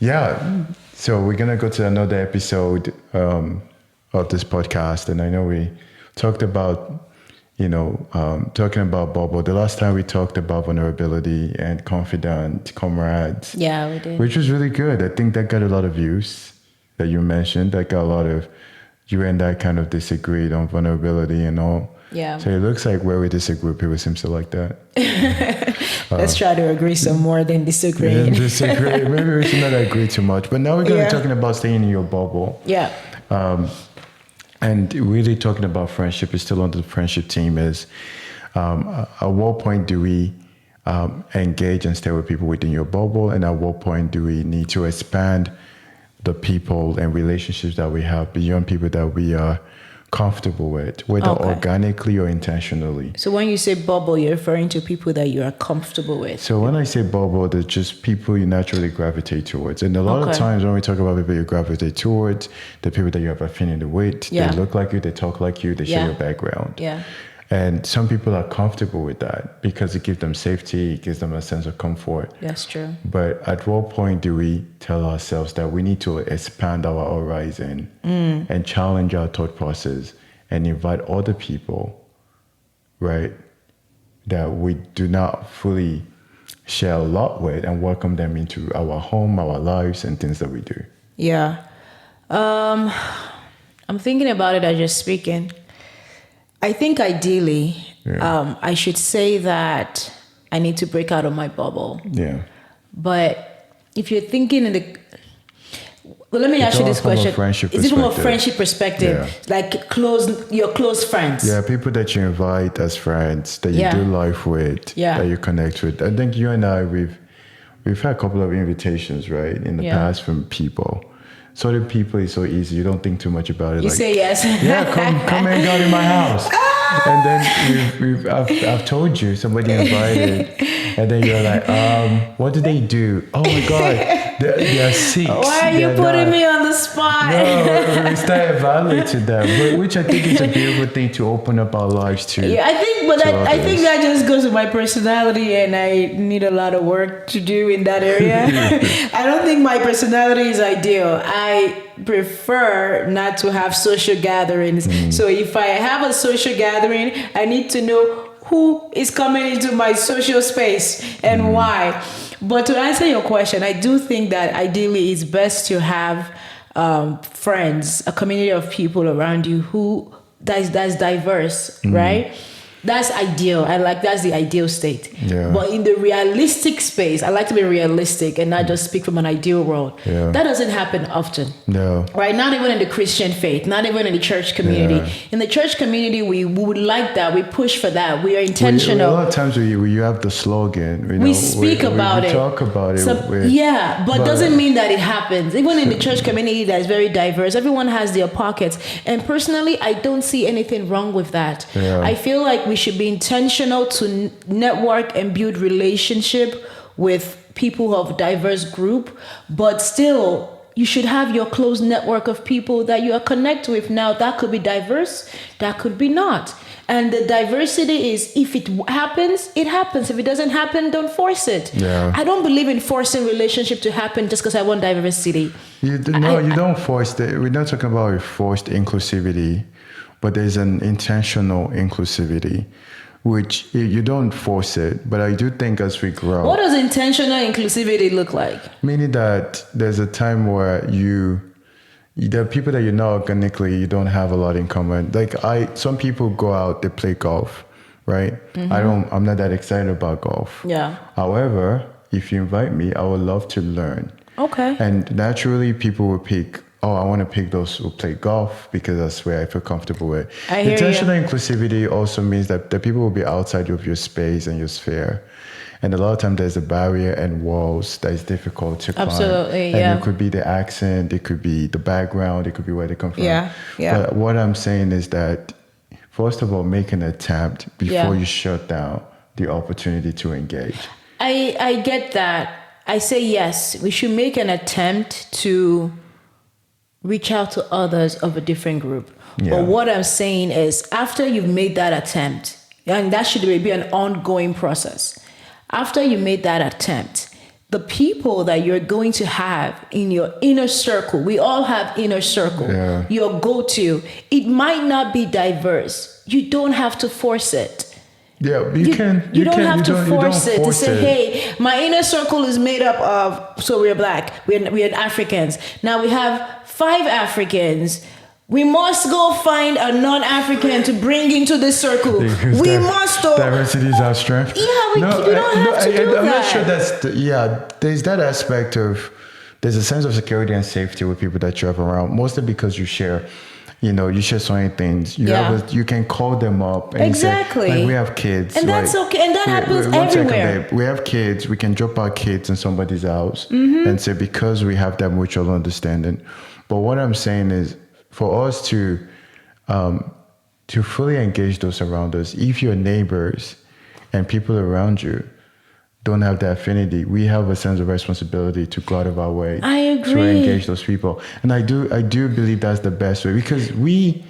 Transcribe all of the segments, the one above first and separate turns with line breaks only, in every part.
Yeah, so we're gonna go to another episode of this podcast, and I know we talked about, talking about bubble. The last time we talked about vulnerability and confident comrades.
Yeah, we did.
Which was really good. I think that got a lot of views that you mentioned. That got a lot of, you and I kind of disagreed on vulnerability and all.
Yeah.
So it looks like where we disagree, people seem to like that.
Let's try to agree some more than disagree.
Yeah, disagree. Maybe we should not agree too much. But now we're going to be talking about staying in your bubble.
Yeah.
And really talking about friendship is still on the friendship team is, at what point do we engage and stay with people within your bubble? And at what point do we need to expand the people and relationships that we have beyond people that we are comfortable with, whether organically or intentionally?
So when you say bubble, you're referring to people that you are comfortable with.
So when I say bubble, there's just people you naturally gravitate towards. And a lot of times when we talk about people you gravitate towards, the people that you have affinity with, they look like you, they talk like you, they share your background.
Yeah.
And some people are comfortable with that because it gives them safety, it gives them a sense of comfort.
That's true.
But at what point do we tell ourselves that we need to expand our horizon and challenge our thought process and invite other people, right, that we do not fully share a lot with and welcome them into our home, our lives, and things that we do?
Yeah. I'm thinking about it as you're speaking. I think ideally, I should say that I need to break out of my bubble.
Yeah.
But if you're thinking let me ask you this question. Is it from a friendship perspective?
Yeah.
Like your close friends?
Yeah, people that you invite as friends, that you do life with, that you connect with. I think you and I, we've had a couple of invitations, right, in the past from people. Certain people is so easy. You don't think too much about it.
You say yes.
Yeah, come hang out in my house. And then I've told you somebody invited, and then you're like, what do they do? Oh my God, they're Sikhs.
Why are you putting me on the spot?
No, we start evaluating them, which I think is a beautiful thing to open up our lives to.
Yeah, I think that just goes with my personality, and I need a lot of work to do in that area. I don't think my personality is ideal. I prefer not to have social gatherings. So if I have a social gathering, I need to know who is coming into my social space and why. But to answer your question, I do think that ideally it's best to have friends, a community of people around you that's diverse, right? That's ideal. That's the ideal state. Yeah. But in the realistic space, I like to be realistic and not just speak from an ideal world. Yeah. That doesn't happen often. No. Right? Not even in the Christian faith, not even in the church community. Yeah. In the church community, we would like that. We push for that. We are intentional.
A lot of times you have the slogan.
We speak about it.
We talk about it.
But doesn't mean that it happens. Even in the church community that is very diverse, everyone has their pockets. And personally, I don't see anything wrong with that. Yeah. I feel like we should be intentional to network and build relationship with people of diverse group, but still you should have your close network of people that you are connected with. Now that could be diverse, that could be not. And the diversity is, if it happens, it happens. If it doesn't happen, don't force it. Yeah. I don't believe in forcing relationship to happen just because I want diversity.
You don't force it. We're not talking about forced inclusivity, but there's an intentional inclusivity, which you don't force it. But I do think as we grow...
What does intentional inclusivity look like?
Meaning that there's a time where there are people that you know organically, you don't have a lot in common. Like some people go out, they play golf, right? Mm-hmm. I'm not that excited about golf. Yeah. However, if you invite me, I would love to learn. Okay. And naturally people will pick, I want to pick those who play golf because that's where I feel comfortable with. Intentional inclusivity also means that the people will be outside of your space and your sphere. And a lot of times there's a barrier and walls that is difficult to climb. Absolutely, and it could be the accent, it could be the background, it could be where they come from. Yeah. But what I'm saying is that, first of all, make an attempt before you shut down the opportunity to engage.
I get that. I say yes, we should make an attempt to reach out to others of a different group.
Yeah.
But what I'm saying is, after you've made that attempt, and that should be an ongoing process. After you made that attempt, the people that you're going to have in your inner circle, we all have inner circle, your go-to, it might not be diverse. You don't have to force it.
Yeah,
You don't have to force it to say, hey, my inner circle is made up of, so we're black, we're Africans. Now we have 5 Africans. We must go find a non-African to bring into this circle. We must.
Diversity is our strength.
Yeah, we don't have to do that.
I'm not sure there's that aspect of, there's a sense of security and safety with people that you have around, mostly because you share. You share so many things. You can call them up. And
exactly.
say, like, we have kids.
And that's okay. And that happens everywhere.
Babe. We have kids. We can drop our kids in somebody's house and say, because we have that mutual understanding. But what I'm saying is, for us to fully engage those around us, if your neighbors and people around you don't have that affinity, we have a sense of responsibility to go out of our way to engage those people. And I do believe that's the best way, because we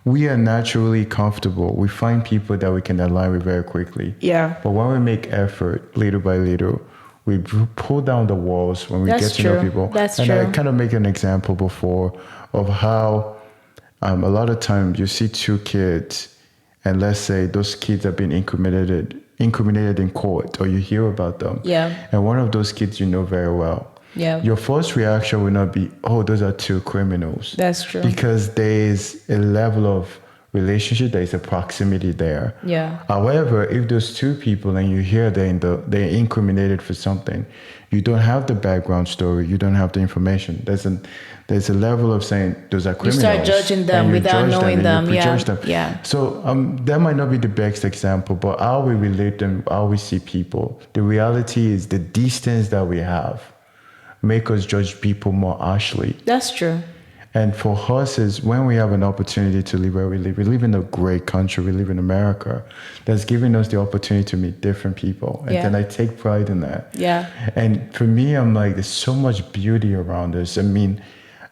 are naturally comfortable. We find people that we can align with very quickly.
Yeah.
But when we make effort little by little, we pull down the walls when we get to know people.
That's
true.
And
I kind of make an example before of how a lot of times you see 2 kids, and let's say those kids have been incriminated in court, or you hear about them.
Yeah.
And one of those kids you know very well.
Yeah.
Your first reaction will not be, oh, those are 2 criminals.
That's true.
Because there is a level of relationship, there is a proximity there.
Yeah.
However, if those 2 people and you hear they're incriminated for something, you don't have the background story, you don't have the information. There's a level of saying those are criminals.
You start judging them without knowing them. Yeah.
So that might not be the best example, but how we relate them, how we see people. The reality is the distance that we have make us judge people more harshly.
That's true.
And for us is when we have an opportunity to live where we live in a great country, we live in America, that's giving us the opportunity to meet different people. And then I take pride in that.
Yeah.
And for me, I'm like, there's so much beauty around us. I mean,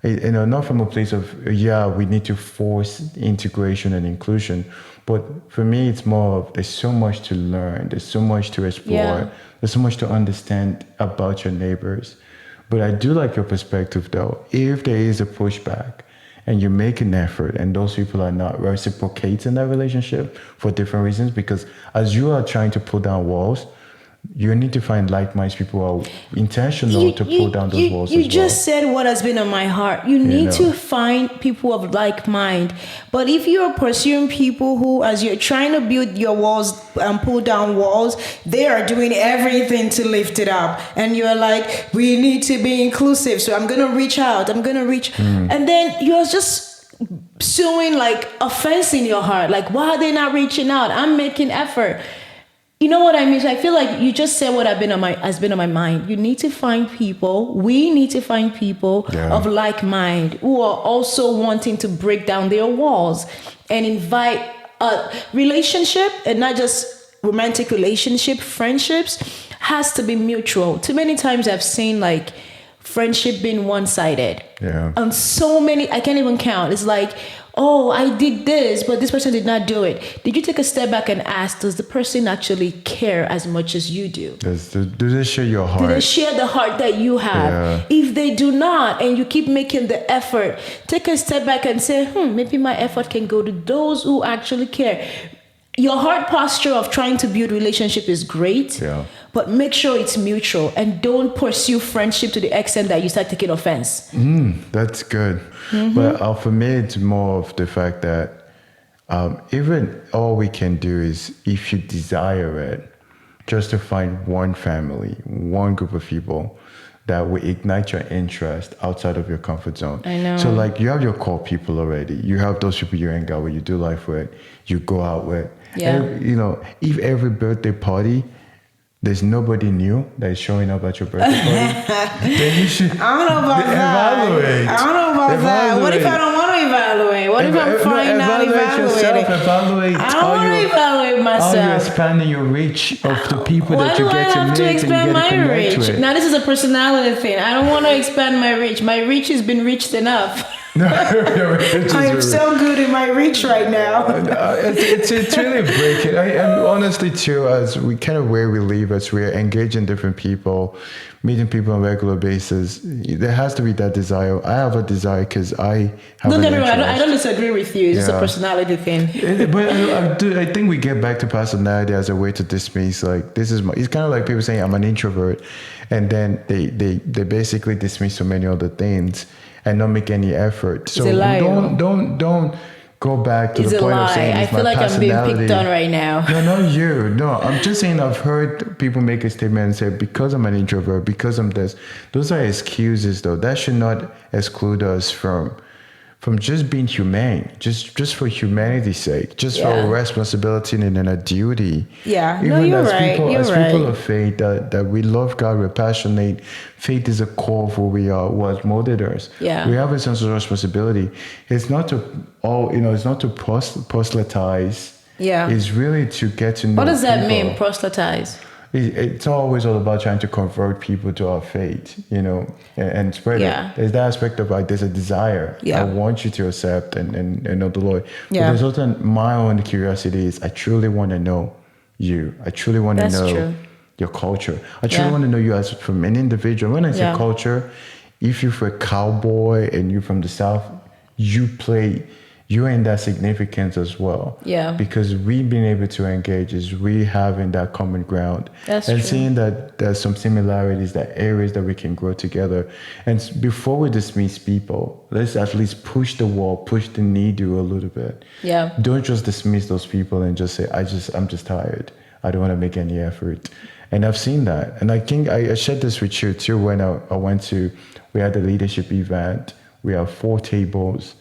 not from a place of, we need to force integration and inclusion. But for me, it's more of, there's so much to learn. There's so much to explore.
Yeah.
There's so much to understand about your neighbors. But I do like your perspective, though. If there is a pushback and you make an effort and those people are not reciprocating that relationship for different reasons, because as you are trying to pull down walls, you need to find like-minded people who are intentional to pull down those walls as well.
You just said what has been on my heart. You need to find people of like mind. But if you're pursuing people who, as you're trying to build your walls and pull down walls, they are doing everything to lift it up. And you're like, we need to be inclusive. So I'm going to reach out. And then you're just sowing like offense in your heart. Like, why are they not reaching out? I'm making effort. You know what I mean? So I feel like you just said what has been on my mind. You need to find people. We need to find people of like mind who are also wanting to break down their walls and invite a relationship, and not just romantic relationship, friendships has to be mutual. Too many times I've seen like friendship being one-sided.
Yeah.
And so many, I can't even count. It's like, oh, I did this, but this person did not do it. Did you take a step back and ask, does the person actually care as much as you do?
Do they share your heart?
Do they share the heart that you have?
Yeah.
If they do not, and you keep making the effort, take a step back and say, maybe my effort can go to those who actually care. Your heart posture of trying to build relationship is great, but make sure it's mutual and don't pursue friendship to the extent that you start taking offense.
That's good. But for me, it's more of the fact that even all we can do is, if you desire it, just to find one family, one group of people that will ignite your interest outside of your comfort zone.
I know.
So like you have your core people already. You have those people you hang out with, you do life with, you go out with.
Yeah.
And, if every birthday party, there's nobody new that is showing up at your birthday party, then you should
I don't know about
evaluate.
that. I don't know about that. What if I don't want to evaluate? What if I'm fine not evaluating?
Evaluate.
I don't want to evaluate myself.
How you're expanding your reach of the people that you get to meet. Why do I have to expand my
reach?
With.
Now this is a personality thing. I don't want to expand my reach. My reach has been reached enough.
No, your reach
I am
is
so good in my reach right now.
it's really breaking. And honestly, too, as we kind of where we live, as we're engaging different people, meeting people on a regular basis, there has to be that desire. I have a desire because I have
Don't
an
get me wrong. I
interest.
don't disagree with you. It's just a
Yeah.
personality thing.
But I think we get back to personality as a way to dismiss, like, this is my, it's kind of like people saying I'm an introvert, and then they basically dismiss so many other things and not make any effort. So
a lie,
don't go back to
It's
the
a
point of
lie.
saying
I
it's
feel
my
like I'm being
personality.
picked on right now.
No, not you. No, I'm just saying I've heard people make a statement and say, because I'm an introvert, because I'm this. Those are excuses, though. That should not exclude us from just being humane, just for humanity's sake, just for
Yeah.
a responsibility and a duty.
Yeah. No,
Even
you're
as
right.
people,
You're
as
right.
people of faith, that we love God, we're passionate. Faith is a core of who we are, what molded us.
Yeah.
We have a sense of responsibility. It's not to it's not to proselytize.
Yeah.
It's really to get to know.
What does that
people.
mean, proselytize?
It's always all about trying to convert people to our faith, and spread
Yeah.
it. There's that aspect of, like, there's a desire.
Yeah.
I want you to accept and know the Lord.
Yeah.
But there's also my own curiosity is I truly want to know you. I truly want to
That's
know
true.
your culture. I truly
Yeah.
want to know you as from an individual. When I say
Yeah.
culture, if you're a cowboy and you're from the South, you're in that significance as well.
Yeah.
Because we've been able to engage is we having that common ground.
That's
and
true.
seeing that there's some similarities, that areas that we can grow together. And before we dismiss people, let's at least push the wall, push the needle a little bit.
Yeah.
Don't just dismiss those people and just say, I'm just tired. I don't want to make any effort. And I've seen that. And I think I shared this with you too when I went to, we had a leadership event. We have 4 tables.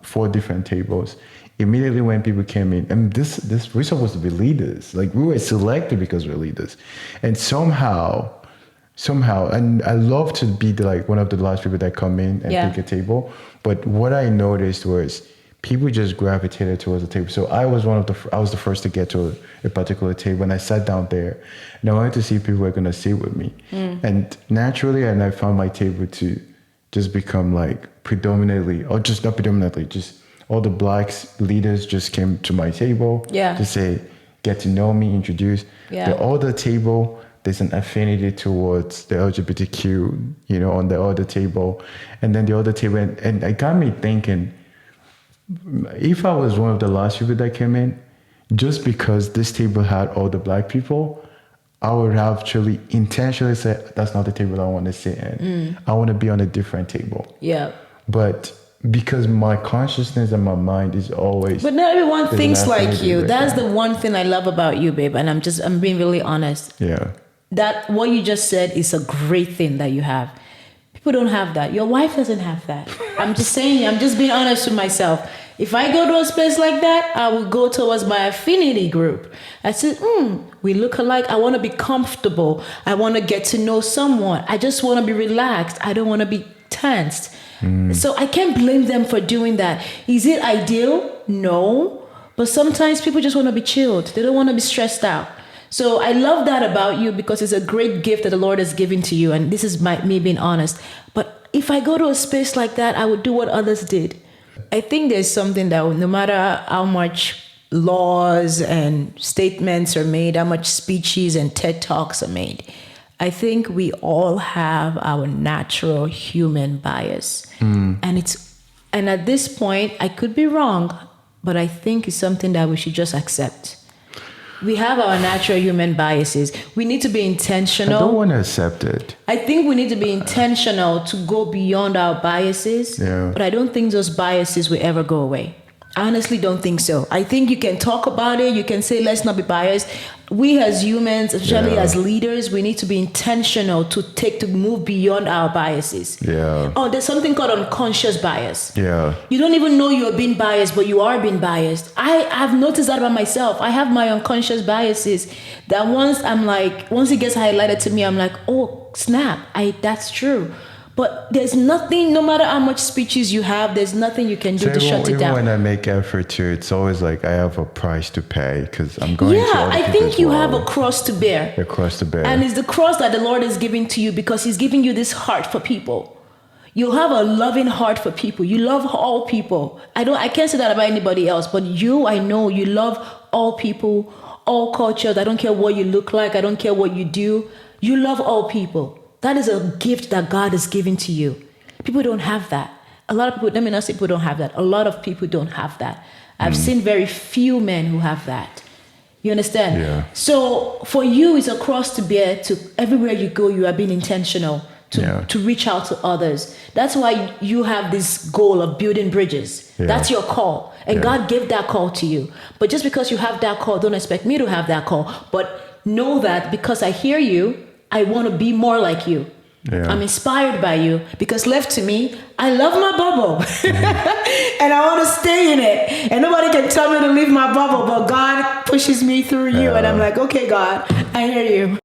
4 different tables. Immediately when people came in, and this we're supposed to be leaders. Like, we were selected because we're leaders, and somehow, and I love to be one of the last people that come in and
Yeah.
take a table. But what I noticed was people just gravitated towards the table. So I was I was the first to get to a particular table, and I sat down there, and I wanted to see if people were going to sit with me, and naturally, and I found my table to just become predominantly, or just not predominantly, just all the black leaders just came to my table to say, get to know me, introduce.
Yeah.
The other table, there's an affinity towards the LGBTQ, on the other table. And then the other table, and it got me thinking, if I was one of the last people that came in, just because this table had all the black people, I would actually intentionally say, that's not the table I want to sit in. I want to be on a different table.
Yeah.
But because my consciousness and my mind is always...
But not everyone
there's
thinks
an
like
affinity
you.
with
That's
that.
the one thing I love about you, babe. And I'm being really honest.
Yeah.
That what you just said is a great thing that you have. People don't have that. Your wife doesn't have that. I'm just saying, I'm just being honest with myself. If I go to a space like that, I will go towards my affinity group. I said, we look alike. I want to be comfortable. I want to get to know someone. I just want to be relaxed. I don't want to be tensed. So I can't blame them for doing that. Is it ideal? No. But sometimes people just want to be chilled. They don't want to be stressed out. So I love that about you because it's a great gift that the Lord has given to you. And this is me being honest. But if I go to a space like that, I would do what others did. I think there's something that no matter how much laws and statements are made, how much speeches and TED Talks are made, I think we all have our natural human bias. And at this point, I could be wrong, but I think it's something that we should just accept. We have our natural human biases. We need to be intentional.
I don't want to accept it.
I think we need to be intentional to go beyond our biases.
Yeah.
But I don't think those biases will ever go away. I honestly don't think so. I think you can talk about it. You can say, let's not be biased. We as humans, especially as leaders, we need to be intentional to move beyond our biases.
Yeah.
Oh, there's something called unconscious bias.
Yeah.
You don't even know you're being biased, but you are being biased. I've noticed that about myself. I have my unconscious biases that once it gets highlighted to me, I'm like, oh, snap. That's true. But there's nothing, no matter how much speeches you have, there's nothing you can do to shut it
even
down.
when I make effort to, it's always like I have a price to pay because I'm going to other
I
people's
think you have a
world.
cross to bear.
A cross to bear.
And it's the cross that the Lord is giving to you because he's giving you this heart for people. You have a loving heart for people. You love all people. I can't say that about anybody else, but I know you love all people, all cultures. I don't care what you look like. I don't care what you do. You love all people. That is a gift that God has given to you. People don't have that. A lot of people, let me not say people don't have that. A lot of people don't have that. I've seen very few men who have that. You understand?
Yeah.
So for you, it's a cross to bear. To everywhere you go, you are being intentional to reach out to others. That's why you have this goal of building bridges.
Yeah.
That's your call. And God gave that call to you. But just because you have that call, don't expect me to have that call. But know that because I hear you, I want to be more like you.
Yeah.
I'm inspired by you because left to me, I love my bubble and I want to stay in it. And nobody can tell me to leave my bubble, but God pushes me through you. And I'm like, okay, God, I hear you.